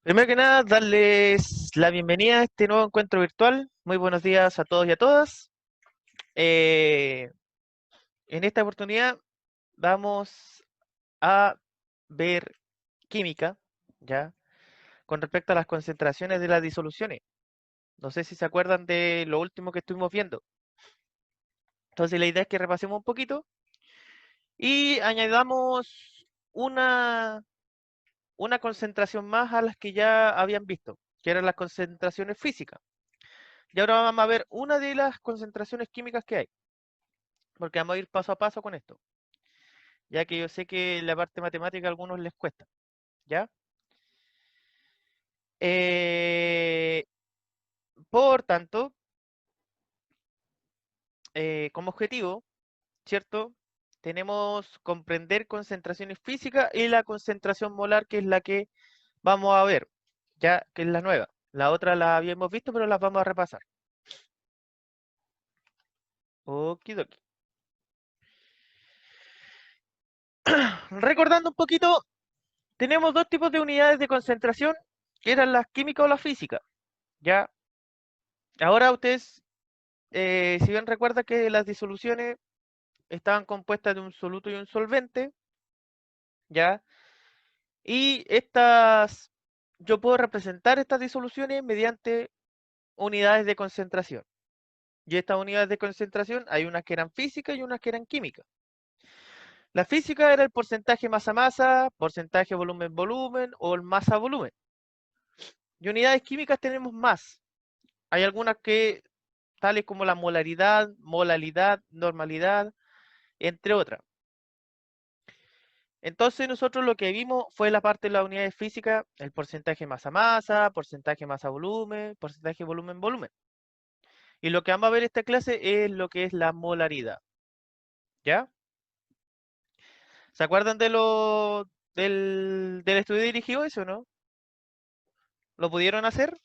Primero que nada, darles la bienvenida a este nuevo encuentro virtual. Muy buenos días a todos y a todas. Eh, en esta oportunidad vamos a ver química, ¿ya? Con respecto a las concentraciones de las disoluciones. No sé si se acuerdan de lo último que estuvimos viendo. Entonces la idea es que repasemos un poquito y añadamos una, una concentración más a las que ya habían visto, que eran las concentraciones físicas. Y ahora vamos a ver una de las concentraciones químicas que hay, porque vamos a ir paso a paso con esto, ya que yo sé que la parte matemática a algunos les cuesta, ¿ya? Eh, por tanto, como objetivo, ¿cierto? Tenemos comprender concentraciones físicas y la concentración molar, que es la que vamos a ver, ya que es la nueva. La otra la habíamos visto, pero las vamos a repasar. Okidoki. Recordando un poquito, tenemos dos tipos de unidades de concentración, que eran las químicas o la física. Ya, ahora ustedes, si bien recuerda que las disoluciones estaban compuestas de un soluto y un solvente, ya, y estas, yo puedo representar estas disoluciones mediante unidades de concentración. Y estas unidades de concentración, hay unas que eran físicas y unas que eran químicas. La física era el porcentaje masa-masa, porcentaje volumen-volumen o el masa-volumen. Y unidades químicas tenemos más. Hay algunas que, tales como la molaridad, molalidad, normalidad, entre otras. Entonces nosotros lo que vimos fue la parte de las unidades físicas, el porcentaje masa-masa, porcentaje masa-volumen, porcentaje volumen-volumen. Y lo que vamos a ver en esta clase es lo que es la molaridad. ¿Ya? ¿Se acuerdan de del estudio dirigido eso, no? ¿Lo pudieron hacer?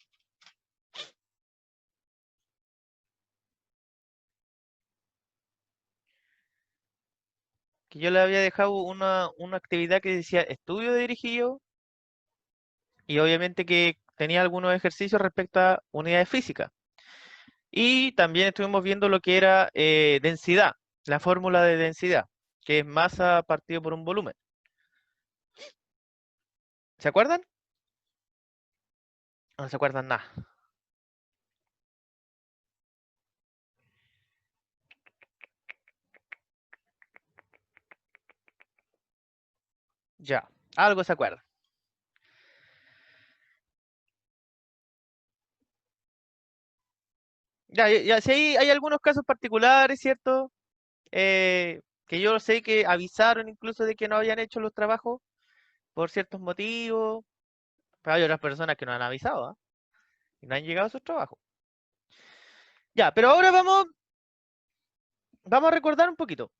Que yo le había dejado una actividad que decía estudio dirigido y obviamente que tenía algunos ejercicios respecto a unidades físicas. Y también estuvimos viendo lo que era densidad, la fórmula de densidad, que es masa partido por un volumen. ¿Se acuerdan? No se acuerdan nada. Ya, algo se acuerdan. Ya, ya, sí hay algunos casos particulares, ¿cierto? Que yo sé que avisaron incluso de que no habían hecho los trabajos por ciertos motivos, pero hay otras personas que no han avisado, ¿ah? Y no han llegado a sus trabajos. Ya, pero ahora vamos a recordar un poquito.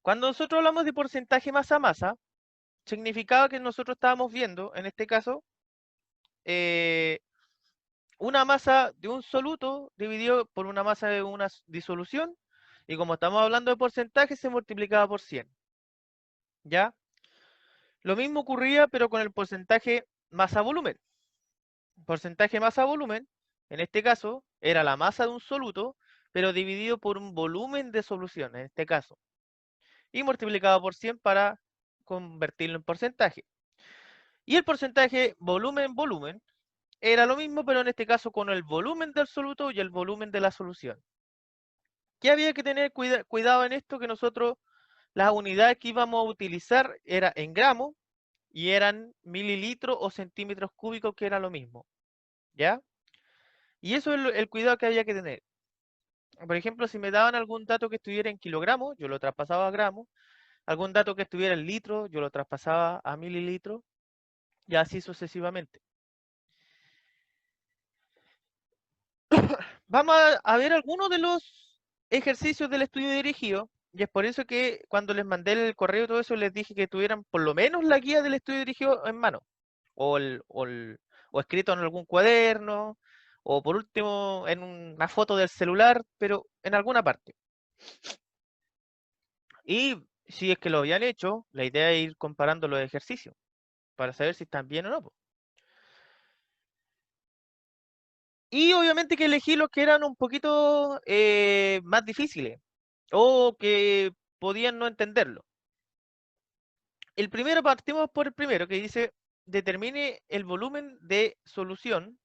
Cuando nosotros hablamos de porcentaje masa-masa, significaba que nosotros estábamos viendo, en este caso, eh, una masa de un soluto dividido por una masa de una disolución, y como estamos hablando de porcentaje, se multiplicaba por 100. ¿Ya? Lo mismo ocurría, pero con el porcentaje masa-volumen. Porcentaje masa-volumen, en este caso, era la masa de un soluto, pero dividido por un volumen de solución, en este caso, y multiplicado por 100 para convertirlo en porcentaje. Y el porcentaje volumen-volumen era lo mismo, pero en este caso con el volumen del soluto y el volumen de la solución. ¿Qué había que tener cuidado en esto? Que nosotros, las unidades que íbamos a utilizar era en gramos y eran mililitros o centímetros cúbicos, que era lo mismo. ¿Ya? Y eso es el cuidado que había que tener. Por ejemplo, si me daban algún dato que estuviera en kilogramos, yo lo traspasaba a gramos. Algún dato que estuviera en litros, yo lo traspasaba a mililitros. Y así sucesivamente. Vamos a ver algunos de los ejercicios del estudio dirigido, y es por eso que cuando les mandé el correo y todo eso, les dije que tuvieran por lo menos la guía del estudio dirigido en mano, o escrito en algún cuaderno, o por último en una foto del celular, pero en alguna parte. Y si es que lo habían hecho, la idea es ir comparando los ejercicios. para saber si están bien o no, po. Y obviamente que elegí los que eran un poquito más difíciles o que podían no entenderlo. El primero, partimos por el primero, que dice, determine el volumen de solución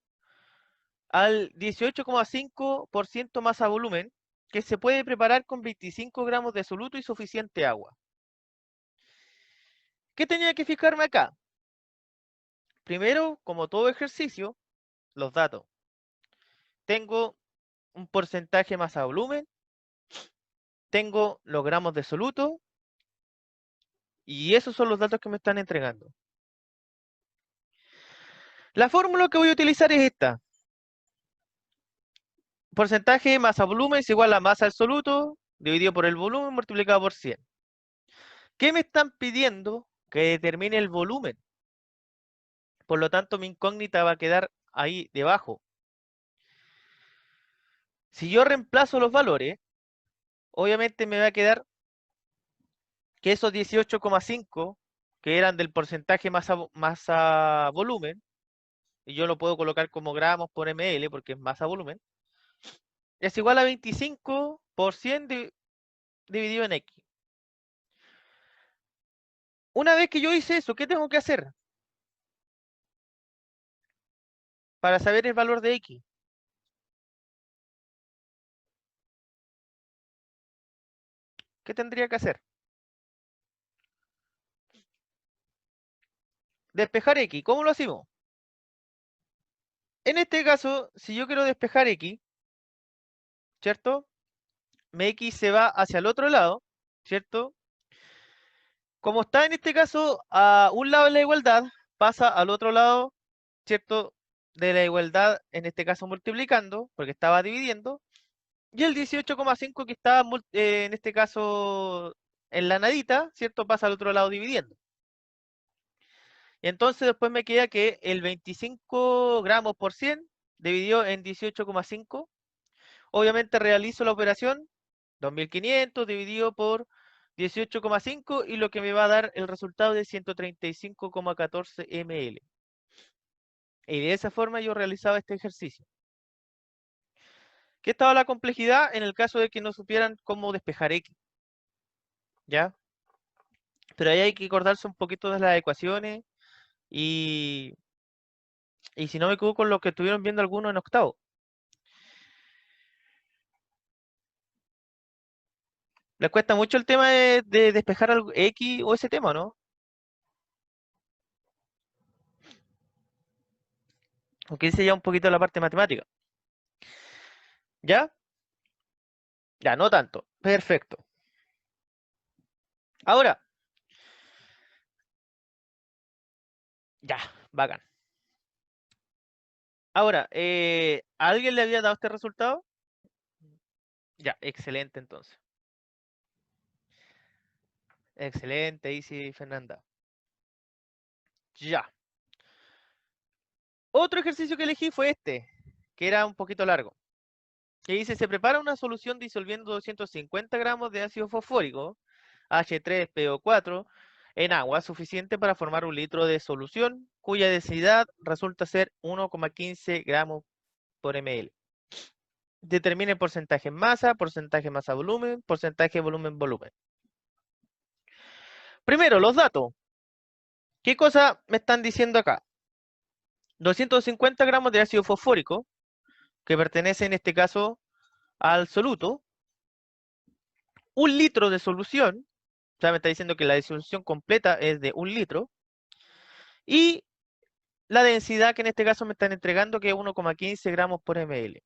al 18,5% masa volumen, que se puede preparar con 25 gramos de soluto y suficiente agua. ¿Qué tenía que fijarme acá? Primero, como todo ejercicio, los datos. Tengo un porcentaje masa volumen, tengo los gramos de soluto, y esos son los datos que me están entregando. La fórmula que voy a utilizar es esta. Porcentaje masa volumen es igual a masa absoluto dividido por el volumen multiplicado por 100. ¿Qué me están pidiendo? Que determine el volumen. Por lo tanto, mi incógnita va a quedar ahí debajo. Si yo reemplazo los valores, obviamente me va a quedar que esos 18,5 que eran del porcentaje masa volumen, y yo lo puedo colocar como gramos por ml porque es masa volumen, es igual a 25 por 100 dividido en X. Una vez que yo hice eso, ¿qué tengo que hacer para saber el valor de X? ¿Qué tendría que hacer? Despejar X. ¿Cómo lo hacemos? En este caso, si yo quiero despejar X, ¿cierto? Mi X se va hacia el otro lado, ¿cierto? Como está en este caso a un lado de la igualdad, pasa al otro lado, ¿cierto? De la igualdad, en este caso multiplicando, porque estaba dividiendo, y el 18,5 que estaba en este caso en la nadita, ¿cierto? Pasa al otro lado dividiendo. Y entonces después me queda que el 25 gramos por 100 dividido en 18,5. Obviamente realizo la operación 2500 dividido por 18,5 y lo que me va a dar el resultado de 135,14 ml. Y de esa forma yo realizaba este ejercicio. ¿Qué estaba la complejidad en el caso de que no supieran cómo despejar X? ¿Ya? Pero ahí hay que acordarse un poquito de las ecuaciones y, y si no me equivoco, lo que estuvieron viendo algunos en octavo. Les cuesta mucho el tema de despejar X o ese tema, ¿no? Aunque dice ya un poquito la parte matemática. ¿Ya? Ya, no tanto. Perfecto. Ahora, ya, bacán. Ahora, ¿a alguien le había dado este resultado? Ya, excelente entonces. Excelente, Isi Fernanda. Ya. Otro ejercicio que elegí fue este, que era un poquito largo. Que dice, se prepara una solución disolviendo 250 gramos de ácido fosfórico, H3PO4, en agua suficiente para formar un litro de solución, cuya densidad resulta ser 1,15 gramos por ml. Determine porcentaje en masa volumen, porcentaje volumen volumen. Primero, los datos. ¿Qué cosa me están diciendo acá? 250 gramos de ácido fosfórico, que pertenece en este caso al soluto. Un litro de solución, o sea, me está diciendo que la disolución completa es de 1 litro. Y la densidad que en este caso me están entregando, que es 1,15 gramos por ml.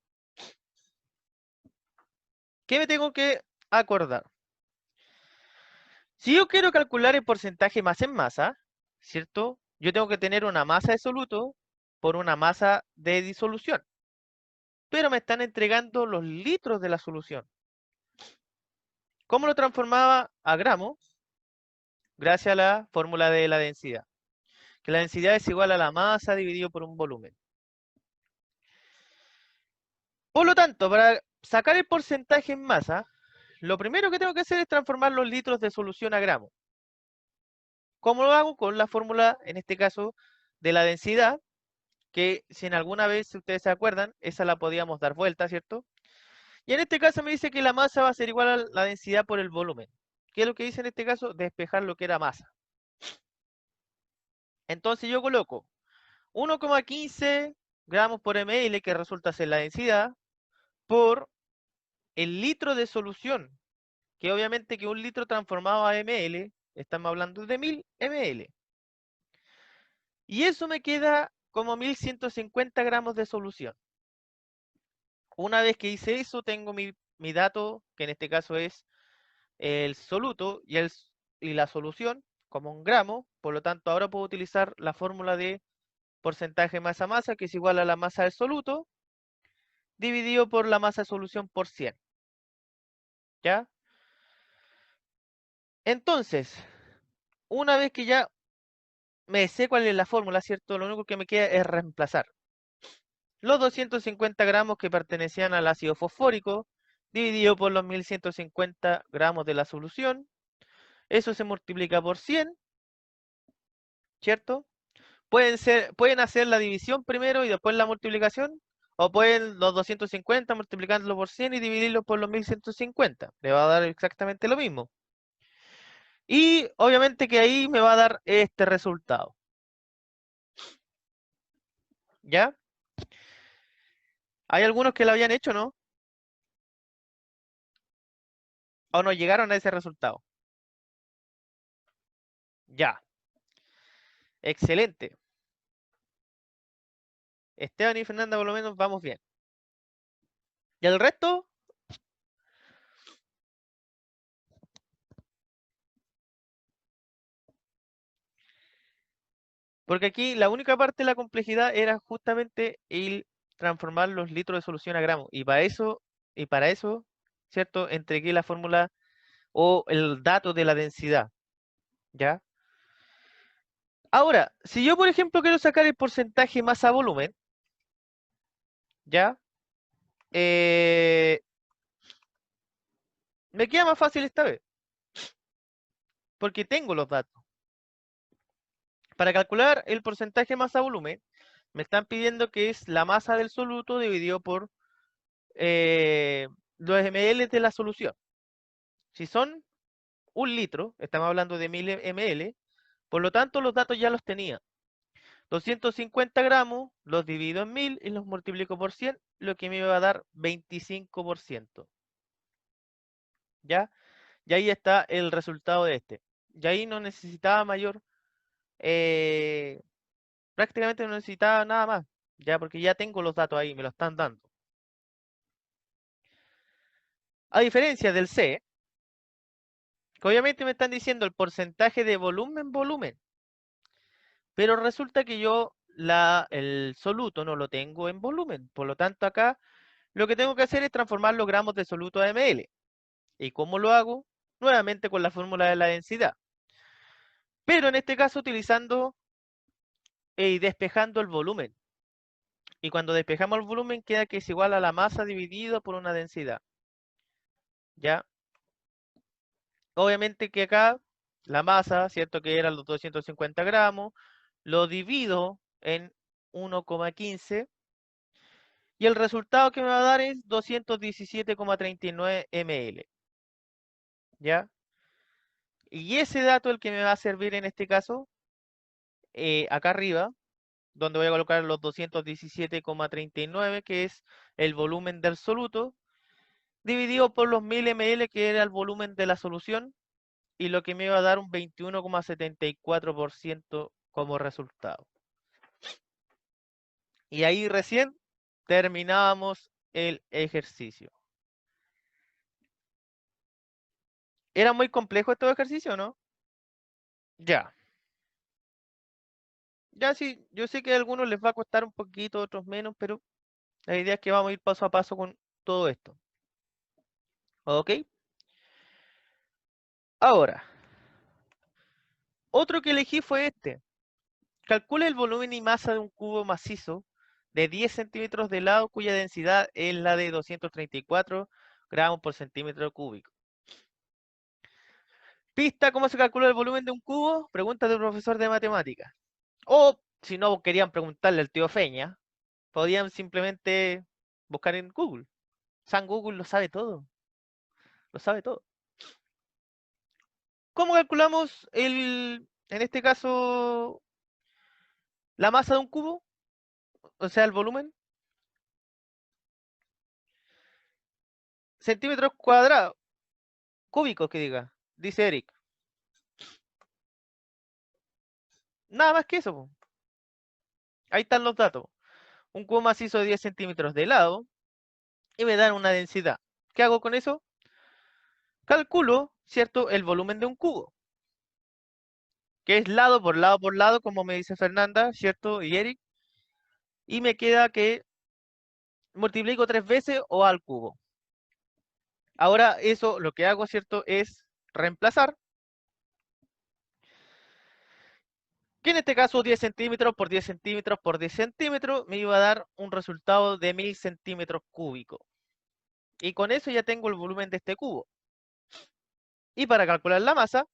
¿Qué me tengo que acordar? Si yo quiero calcular el porcentaje masa en masa, ¿cierto? Yo tengo que tener una masa de soluto por una masa de disolución. Pero me están entregando los litros de la solución. ¿Cómo lo transformaba a gramos? Gracias a la fórmula de la densidad. Que la densidad es igual a la masa dividido por un volumen. Por lo tanto, para sacar el porcentaje en masa, lo primero que tengo que hacer es transformar los litros de solución a gramos. ¿Cómo lo hago? Con la fórmula, en este caso, de la densidad, que si en alguna vez ustedes se acuerdan, esa la podíamos dar vuelta, ¿cierto? Y en este caso me dice que la masa va a ser igual a la densidad por el volumen. ¿Qué es lo que dice en este caso? Despejar lo que era masa. Entonces yo coloco 1,15 gramos por ml, que resulta ser la densidad, por el litro de solución, que obviamente que un litro transformado a ml, estamos hablando de 1000 ml. Y eso me queda como 1150 gramos de solución. Una vez que hice eso, tengo mi dato, que en este caso es el soluto y la solución, como un gramo. Por lo tanto, ahora puedo utilizar la fórmula de porcentaje masa-masa, que es igual a la masa del soluto, dividido por la masa de solución por 100. ¿Ya? Entonces, una vez que ya me sé cuál es la fórmula, ¿cierto? Lo único que me queda es reemplazar los 250 gramos que pertenecían al ácido fosfórico, dividido por los 1150 gramos de la solución. Eso se multiplica por 100, ¿cierto? Pueden hacer la división primero y después la multiplicación, o pueden los 250 multiplicándolo por 100 y dividirlo por los 1150. Le va a dar exactamente lo mismo. Y obviamente que ahí me va a dar este resultado. ¿Ya? Hay algunos que lo habían hecho, ¿no? O no llegaron a ese resultado. Ya. Excelente. Esteban y Fernanda, por lo menos vamos bien. ¿Y el resto? Porque aquí la única parte de la complejidad era justamente el transformar los litros de solución a gramos. Y para eso, ¿cierto? Entregué la fórmula o el dato de la densidad. ¿Ya? Ahora, si yo, por ejemplo, quiero sacar el porcentaje masa-volumen, ¿ya? Eh, me queda más fácil esta vez, porque tengo los datos. Para calcular el porcentaje masa-volumen, me están pidiendo que es la masa del soluto dividido por los ml de la solución. Si son un litro, estamos hablando de 1000 ml, por lo tanto los datos ya los tenía. 250 gramos los divido en 1000 y los multiplico por 100, lo que me va a dar 25%. ¿Ya? Y ahí está el resultado de este. Y ahí no necesitaba mayor, eh, prácticamente no necesitaba nada más, ya porque ya tengo los datos ahí, me lo están dando. A diferencia del C, que obviamente me están diciendo el porcentaje de volumen, pero resulta que yo el soluto no lo tengo en volumen. Por lo tanto, acá lo que tengo que hacer es transformar los gramos de soluto a ml. ¿Y cómo lo hago? Nuevamente con la fórmula de la densidad. Pero en este caso utilizando y despejando el volumen. Y cuando despejamos el volumen queda que es igual a la masa dividido por una densidad. ¿Ya? Obviamente que acá la masa, ¿cierto? Que eran los 250 gramos, lo divido en 1,15 y el resultado que me va a dar es 217,39 ml. ¿Ya? Y ese dato el que me va a servir en este caso, acá arriba, donde voy a colocar los 217,39, que es el volumen del soluto, dividido por los 1000 ml, que era el volumen de la solución, y lo que me va a dar un 21,74% como resultado. Y ahí recién terminábamos el ejercicio. ¿Era muy complejo este ejercicio o no? Ya. Ya sí, yo sé que a algunos les va a costar un poquito, a otros menos, pero la idea es que vamos a ir paso a paso con todo esto. ¿Ok? Ahora, otro que elegí fue este. Calcula el volumen y masa de un cubo macizo de 10 centímetros de lado cuya densidad es la de 234 gramos por centímetro cúbico. Pista, ¿cómo se calcula el volumen de un cubo? Pregunta del profesor de matemáticas. O, si no querían preguntarle al tío Feña, podían simplemente buscar en Google. San Google lo sabe todo. Lo sabe todo. ¿Cómo calculamos en este caso, la masa de un cubo? O sea, el volumen. Centímetros cuadrados, cúbicos que diga, dice Eric. Nada más que eso, po. Ahí están los datos. Un cubo macizo de 10 centímetros de lado y me dan una densidad. ¿Qué hago con eso? Calculo, ¿cierto?, el volumen de un cubo, que es lado por lado por lado, como me dice Fernanda, ¿cierto? Y Eric. Y me queda que multiplico 3 veces o al cubo. Ahora eso lo que hago, ¿cierto?, es reemplazar, que en este caso 10 centímetros por 10 centímetros por 10 centímetros me iba a dar un resultado de 1000 centímetros cúbicos. Y con eso ya tengo el volumen de este cubo. Y para calcular la masa,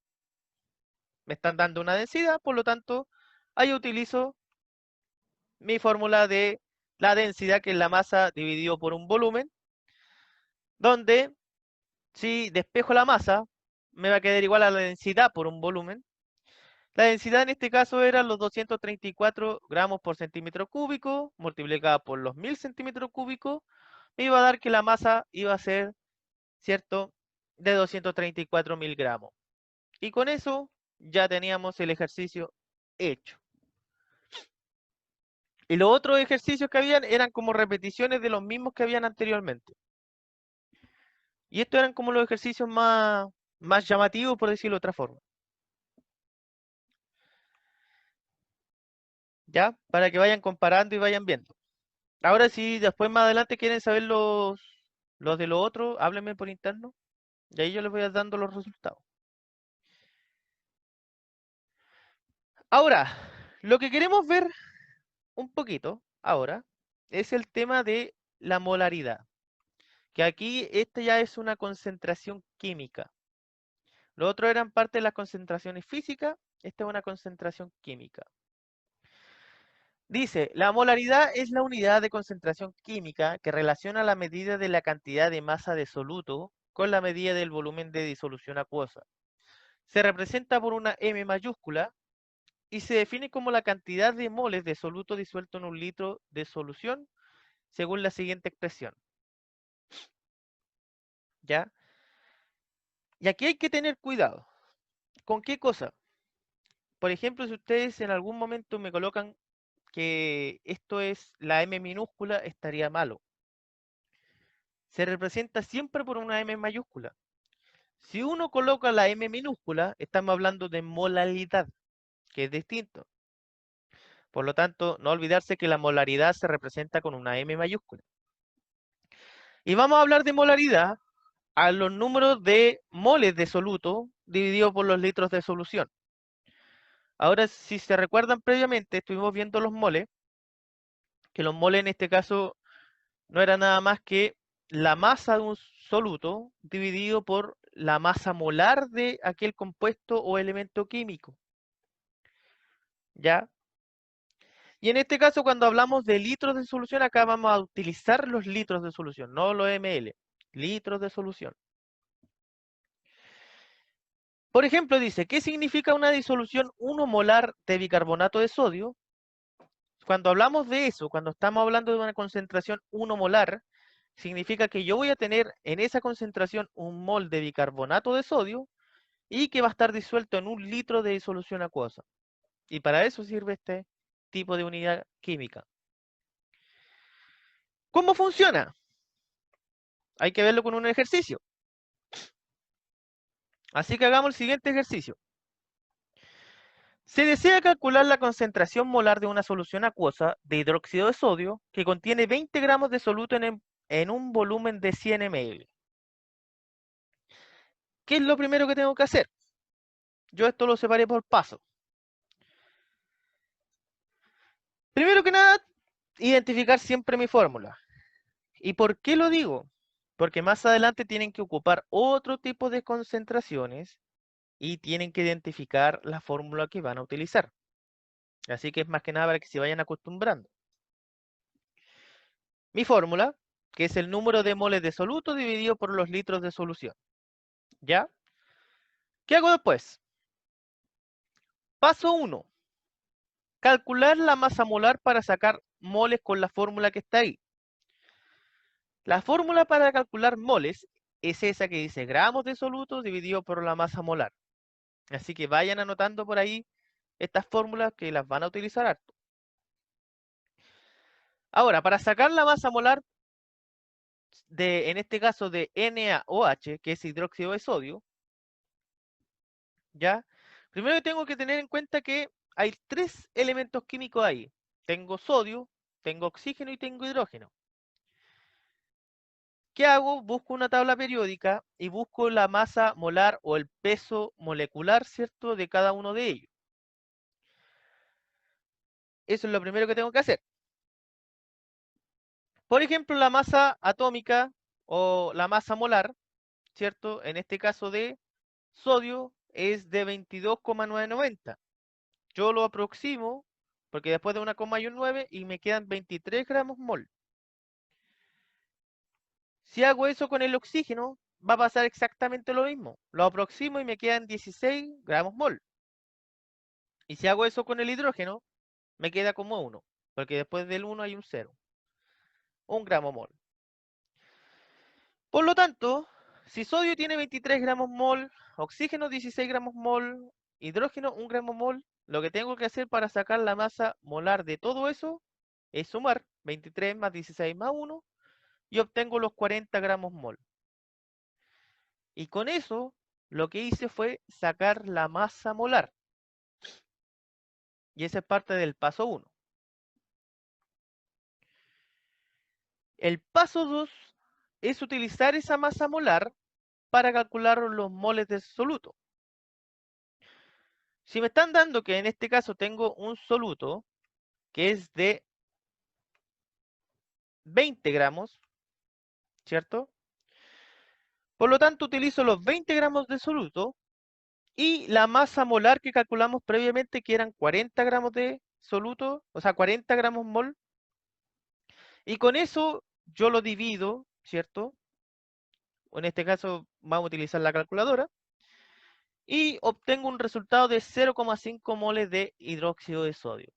me están dando una densidad, por lo tanto, ahí utilizo mi fórmula de la densidad, que es la masa dividido por un volumen, donde si despejo la masa, me va a quedar igual a la densidad por un volumen. La densidad en este caso eran los 234 gramos por centímetro cúbico, multiplicada por los 1000 centímetros cúbicos, me iba a dar que la masa iba a ser, ¿cierto?, de 234.000 gramos. Y con eso ya teníamos el ejercicio hecho. Y los otros ejercicios que habían eran como repeticiones de los mismos que habían anteriormente. Y estos eran como los ejercicios más llamativos, por decirlo de otra forma. ¿Ya? Para que vayan comparando y vayan viendo. Ahora si después más adelante quieren saber los de lo otro, háblenme por interno. Y ahí yo les voy a dando los resultados. Ahora, lo que queremos ver un poquito ahora es el tema de la molaridad. Que aquí esta ya es una concentración química. Los otros eran parte de las concentraciones físicas, esta es una concentración química. Dice, la molaridad es la unidad de concentración química que relaciona la medida de la cantidad de masa de soluto con la medida del volumen de disolución acuosa. Se representa por una M mayúscula y se define como la cantidad de moles de soluto disuelto en un litro de solución según la siguiente expresión. ¿Ya? Y aquí hay que tener cuidado. ¿Con qué cosa? Por ejemplo, si ustedes en algún momento me colocan que esto es la M minúscula, estaría malo. Se representa siempre por una M mayúscula. Si uno coloca la M minúscula, estamos hablando de molaridad, que es distinto. Por lo tanto, no olvidarse que la molaridad se representa con una M mayúscula. Y vamos a hablar de molaridad a los números de moles de soluto dividido por los litros de solución. Ahora, si se recuerdan previamente, estuvimos viendo los moles, que los moles en este caso no era nada más que la masa de un soluto dividido por la masa molar de aquel compuesto o elemento químico. ¿Ya? Y en este caso, cuando hablamos de litros de solución, acá vamos a utilizar los litros de solución, no los ml, litros de solución. Por ejemplo, dice, ¿qué significa una disolución 1 molar de bicarbonato de sodio? Cuando hablamos de eso, cuando estamos hablando de una concentración 1 molar, significa que yo voy a tener en esa concentración un mol de bicarbonato de sodio y que va a estar disuelto en 1 litro de disolución acuosa. Y para eso sirve este tipo de unidad química. ¿Cómo funciona? Hay que verlo con un ejercicio. Así que hagamos el siguiente ejercicio. Se desea calcular la concentración molar de una solución acuosa de hidróxido de sodio que contiene 20 gramos de soluto en un volumen de 100 ml. ¿Qué es lo primero que tengo que hacer? Yo esto lo separé por paso. Primero que nada, identificar siempre mi fórmula. ¿Y por qué lo digo? Porque más adelante tienen que ocupar otro tipo de concentraciones y tienen que identificar la fórmula que van a utilizar. Así que es más que nada para que se vayan acostumbrando. Mi fórmula, que es el número de moles de soluto dividido por los litros de solución. ¿Ya? ¿Qué hago después? Paso 1. Calcular la masa molar para sacar moles con la fórmula que está ahí. La fórmula para calcular moles es esa que dice gramos de soluto dividido por la masa molar. Así que vayan anotando por ahí estas fórmulas que las van a utilizar harto. Ahora, para sacar la masa molar de, en este caso, de NaOH, que es hidróxido de sodio, ¿ya? Primero tengo que tener en cuenta que hay 3 elementos químicos ahí. Tengo sodio, tengo oxígeno y tengo hidrógeno. ¿Qué hago? Busco una tabla periódica y busco la masa molar o el peso molecular, ¿cierto?, de cada uno de ellos. Eso es lo primero que tengo que hacer. Por ejemplo, la masa atómica o la masa molar, ¿cierto? En este caso de sodio es de 22,990. Yo lo aproximo porque después de una coma hay un 9 y me quedan 23 gramos mol. Si hago eso con el oxígeno, va a pasar exactamente lo mismo. Lo aproximo y me quedan 16 gramos mol. Y si hago eso con el hidrógeno, me queda como 1, porque después del 1 hay un 0. 1 gramo mol. Por lo tanto, si sodio tiene 23 gramos mol, oxígeno 16 gramos mol, hidrógeno 1 gramo mol, lo que tengo que hacer para sacar la masa molar de todo eso es sumar 23 más 16 más 1 y obtengo los 40 gramos mol. Y con eso lo que hice fue sacar la masa molar. Y esa es parte del paso 1. El paso 2 es utilizar esa masa molar para calcular los moles de soluto. Si me están dando que en este caso tengo un soluto que es de 20 gramos, ¿cierto? Por lo tanto, utilizo los 20 gramos de soluto y la masa molar que calculamos previamente, que eran 40 gramos de soluto, o sea, 40 gramos mol. Y con eso yo lo divido, ¿cierto? En este caso vamos a utilizar la calculadora. Y obtengo un resultado de 0,5 moles de hidróxido de sodio.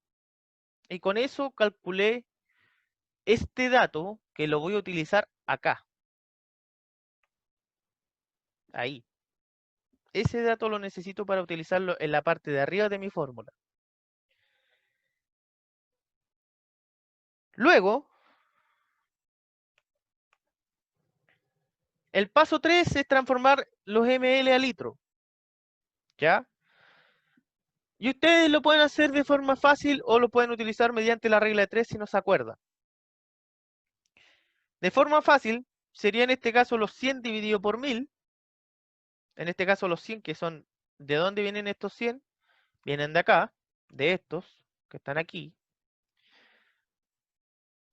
Y con eso calculé este dato que lo voy a utilizar acá. Ahí. Ese dato lo necesito para utilizarlo en la parte de arriba de mi fórmula. Luego, el paso 3 es transformar los ml a litro. ¿Ya? Y ustedes lo pueden hacer de forma fácil o lo pueden utilizar mediante la regla de 3 si no se acuerdan. De forma fácil, sería en este caso los 100 dividido por 1000. En este caso los 100 que son, ¿de dónde vienen estos 100? Vienen de acá, de estos que están aquí.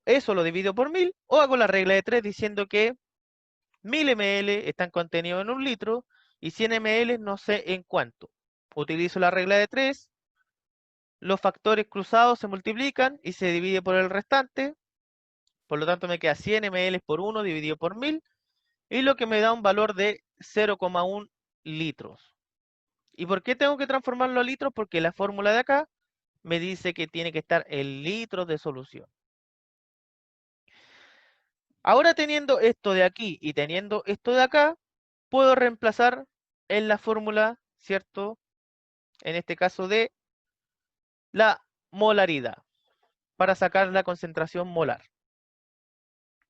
Eso lo divido por 1000 o hago la regla de 3 diciendo que 1000 ml están contenidos en un litro y 100 ml no sé en cuánto. Utilizo la regla de 3, los factores cruzados se multiplican y se divide por el restante. Por lo tanto me queda 100 ml por 1 dividido por 1000 y lo que me da un valor de 0,1 litros. ¿Y por qué tengo que transformarlo a litros? Porque la fórmula de acá me dice que tiene que estar en litros de solución. Ahora teniendo esto de aquí y teniendo esto de acá, puedo reemplazar en la fórmula, ¿cierto? En este caso de la molaridad, para sacar la concentración molar.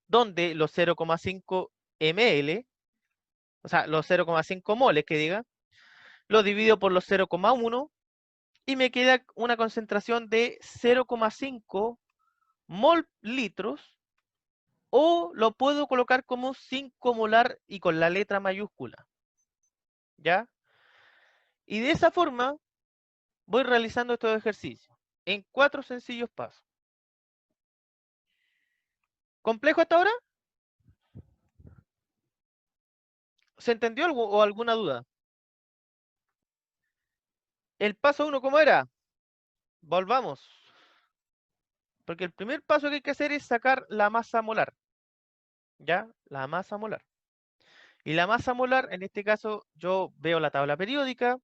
Donde los 0,5 ml, o sea, los 0,5 moles que diga, lo divido por los 0,1 y me queda una concentración de 0,5 mol litros, o lo puedo colocar como 5 molar y con la letra mayúscula. ¿Ya? Y de esa forma voy realizando estos ejercicios en 4 sencillos pasos. ¿Complejo hasta ahora? ¿Se entendió algo o alguna duda? El paso 1, ¿cómo era? Volvamos. Porque el primer paso que hay que hacer es sacar la masa molar. ¿Ya? La masa molar. Y la masa molar, en este caso, yo veo la tabla periódica,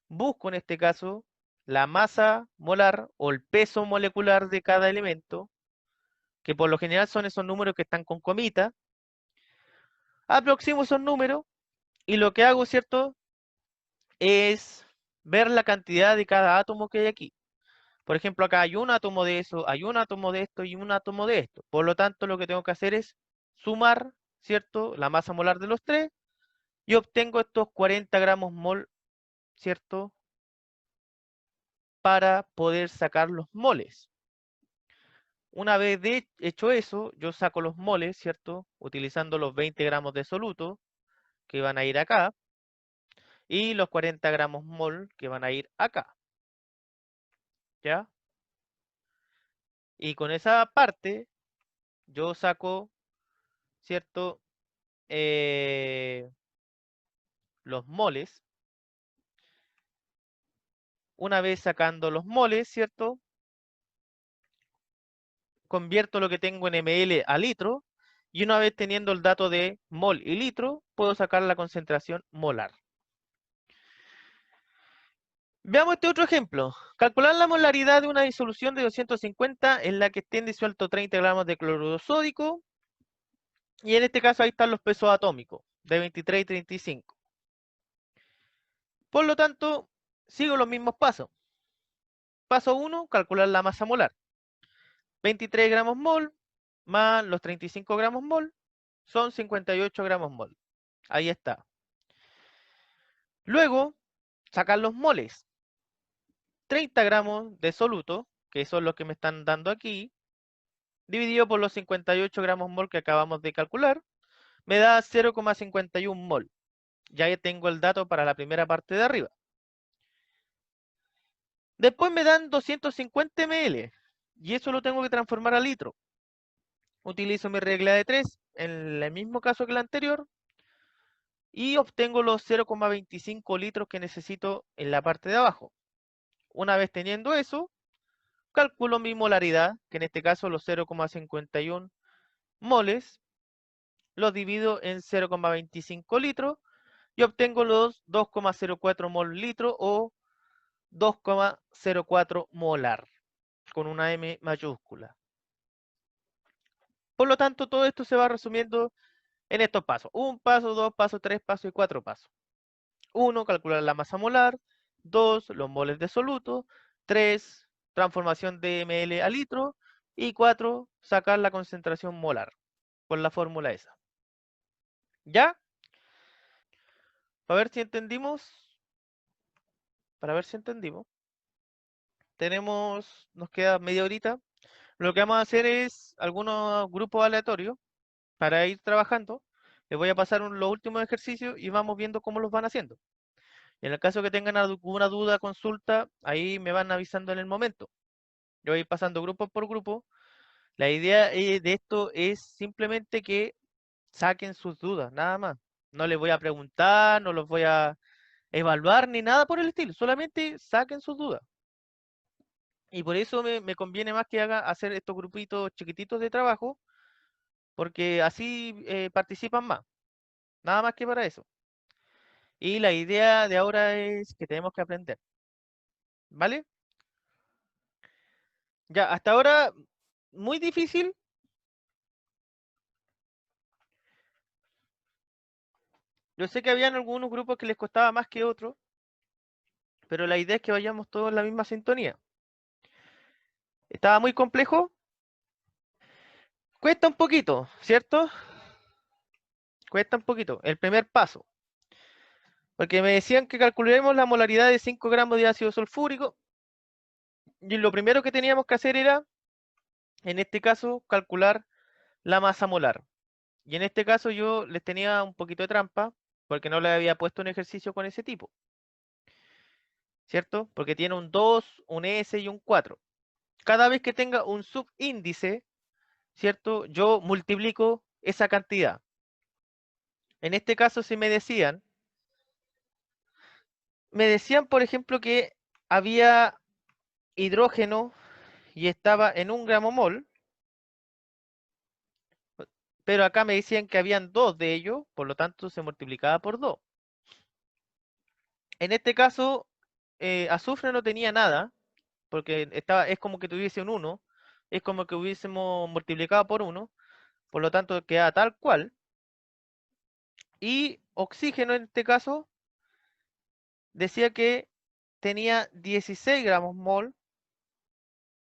busco en este caso la masa molar o el peso molecular de cada elemento, que por lo general son esos números que están con comita. Aproximo esos números y lo que hago, ¿cierto? Es ver la cantidad de cada átomo que hay aquí. Por ejemplo, acá hay un átomo de eso, hay un átomo de esto y un átomo de esto. Por lo tanto, lo que tengo que hacer es sumar, ¿cierto? La masa molar de los tres y obtengo estos 40 gramos mol, ¿cierto? Para poder sacar los moles. Una vez hecho eso, yo saco los moles, ¿cierto? Utilizando los 20 gramos de soluto que van a ir acá y los 40 gramos mol que van a ir acá. ¿Ya? Y con esa parte yo saco, ¿cierto? Los moles. Una vez sacando los moles, ¿cierto? Convierto lo que tengo en ml a litro. Y una vez teniendo el dato de mol y litro, puedo sacar la concentración molar. Veamos este otro ejemplo. Calcular la molaridad de una disolución de 250 en la que estén disuelto 30 gramos de cloruro sódico. Y en este caso ahí están los pesos atómicos, de 23 y 35. Por lo tanto, sigo los mismos pasos. Paso 1, calcular la masa molar. 23 gramos mol más los 35 gramos mol son 58 gramos mol. Ahí está. Luego, sacar los moles. 30 gramos de soluto, que son los que me están dando aquí, dividido por los 58 gramos mol que acabamos de calcular, me da 0,51 mol. Ya tengo el dato para la primera parte de arriba. Después me dan 250 ml, y eso lo tengo que transformar a litro. Utilizo mi regla de 3, en el mismo caso que el anterior, y obtengo los 0,25 litros que necesito en la parte de abajo. Una vez teniendo eso, calculo mi molaridad, que en este caso los 0,51 moles, los divido en 0,25 litros y obtengo los 2,04 mol litro o 2,04 molar, con una M mayúscula. Por lo tanto, todo esto se va resumiendo en estos pasos. 1 paso, 2 pasos, 3 pasos y 4 pasos. 1, calcular la masa molar. 2, los moles de soluto. 3, transformación de ml a litro. Y 4, sacar la concentración molar con la fórmula esa. ¿Ya? Para ver si entendimos. Para ver si entendimos. Nos queda media horita. Lo que vamos a hacer es algunos grupos aleatorios para ir trabajando. Les voy a pasar los últimos ejercicios y vamos viendo cómo los van haciendo. En el caso que tengan alguna duda, consulta, ahí me van avisando en el momento. Yo voy pasando grupo por grupo. La idea de esto es simplemente que saquen sus dudas, nada más. No les voy a preguntar, no los voy a evaluar ni nada por el estilo. Solamente saquen sus dudas. Y por eso me conviene más que hacer estos grupitos chiquititos de trabajo, porque así participan más. Nada más que para eso. Y la idea de ahora es que tenemos que aprender. ¿Vale? Ya, hasta ahora, muy difícil. Yo sé que habían algunos grupos que les costaba más que otros, pero la idea es que vayamos todos en la misma sintonía. ¿Estaba muy complejo? Cuesta un poquito, ¿cierto? Cuesta un poquito. El primer paso. Porque me decían que calculemos la molaridad de 5 gramos de ácido sulfúrico. Y lo primero que teníamos que hacer era, en este caso, calcular la masa molar. Y en este caso yo les tenía un poquito de trampa, porque no le había puesto un ejercicio con ese tipo. ¿Cierto? Porque tiene un 2, un S y un 4. Cada vez que tenga un subíndice, ¿cierto? Yo multiplico esa cantidad. En este caso, si me decían, me decían, por ejemplo, que había hidrógeno y estaba en 1 g/mol, pero acá me decían que habían 2 de ellos, por lo tanto se multiplicaba por 2. En este caso, azufre no tenía nada, porque es como que tuviese un 1, es como que hubiésemos multiplicado por 1, por lo tanto queda tal cual. Y oxígeno en este caso decía que tenía 16 gramos mol,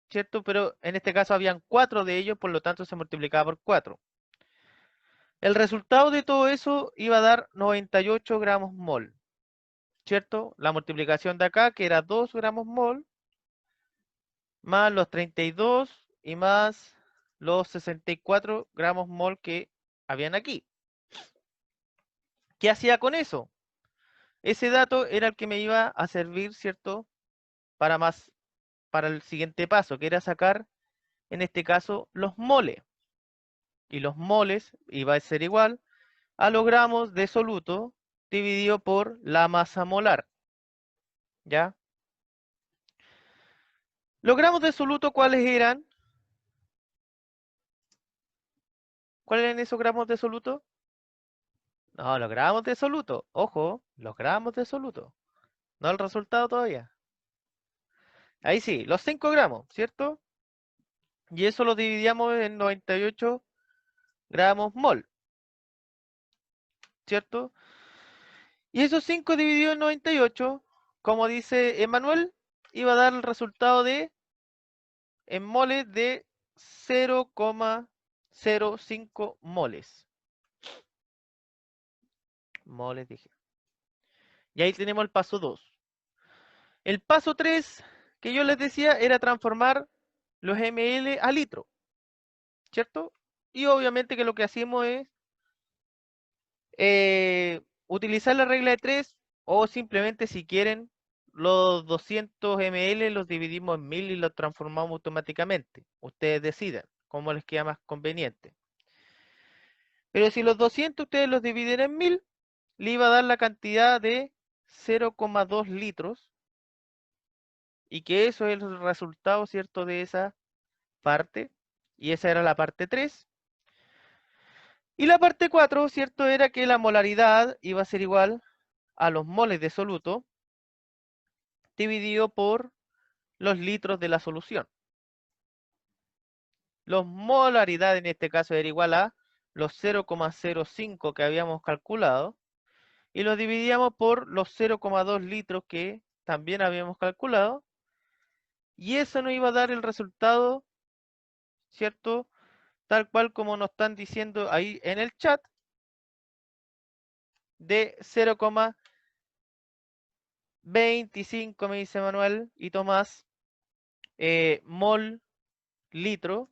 ¿cierto? Pero en este caso habían 4 de ellos, por lo tanto se multiplicaba por 4. El resultado de todo eso iba a dar 98 gramos mol, ¿cierto? La multiplicación de acá, que era 2 gramos mol, más los 32 y más los 64 gramos mol que habían aquí. ¿Qué hacía con eso? Ese dato era el que me iba a servir, ¿cierto? Para el siguiente paso, que era sacar, en este caso, los moles. Y los moles iba a ser igual a los gramos de soluto dividido por la masa molar. ¿Ya? Los gramos de soluto, ¿cuáles eran? ¿Cuáles eran esos gramos de soluto? No, los gramos de soluto. Ojo, los gramos de soluto. No el resultado todavía. Ahí sí, los 5 gramos, ¿cierto? Y eso lo dividíamos en 98 gramos mol, ¿cierto? Y esos 5 dividido en 98, como dice Emanuel, iba a dar el resultado de, en moles, de 0,05 moles. Moles, dije. Y ahí tenemos el paso 2. El paso 3, que yo les decía, era transformar los ml a litro, ¿cierto? Y obviamente que lo que hacemos es utilizar la regla de 3, o simplemente, si quieren, los 200 ml los dividimos en 1000 y los transformamos automáticamente. Ustedes decidan cómo les queda más conveniente. Pero si los 200 ustedes los dividen en 1000, le iba a dar la cantidad de 0,2 litros, y que eso es el resultado, ¿cierto?, de esa parte. Y esa era la parte 3. Y la parte 4, ¿cierto?, era que la molaridad iba a ser igual a los moles de soluto dividido por los litros de la solución. Los molaridad en este caso era igual a los 0,05 que habíamos calculado, y los dividíamos por los 0,2 litros que también habíamos calculado, y eso nos iba a dar el resultado, ¿cierto?, tal cual como nos están diciendo ahí en el chat, de 0,25, me dice Manuel y Tomás, mol litro,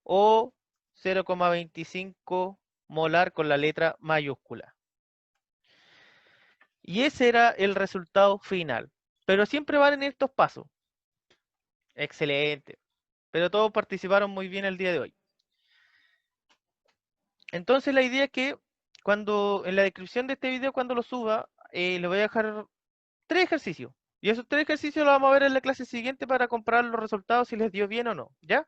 o 0,25 molar con la letra mayúscula. Y ese era el resultado final. Pero siempre van en estos pasos. Excelente. Pero todos participaron muy bien el día de hoy. Entonces la idea es que cuando en la descripción de este video, cuando lo suba, le voy a dejar 3 ejercicios. Y esos 3 ejercicios los vamos a ver en la clase siguiente para comparar los resultados si les dio bien o no. ¿Ya?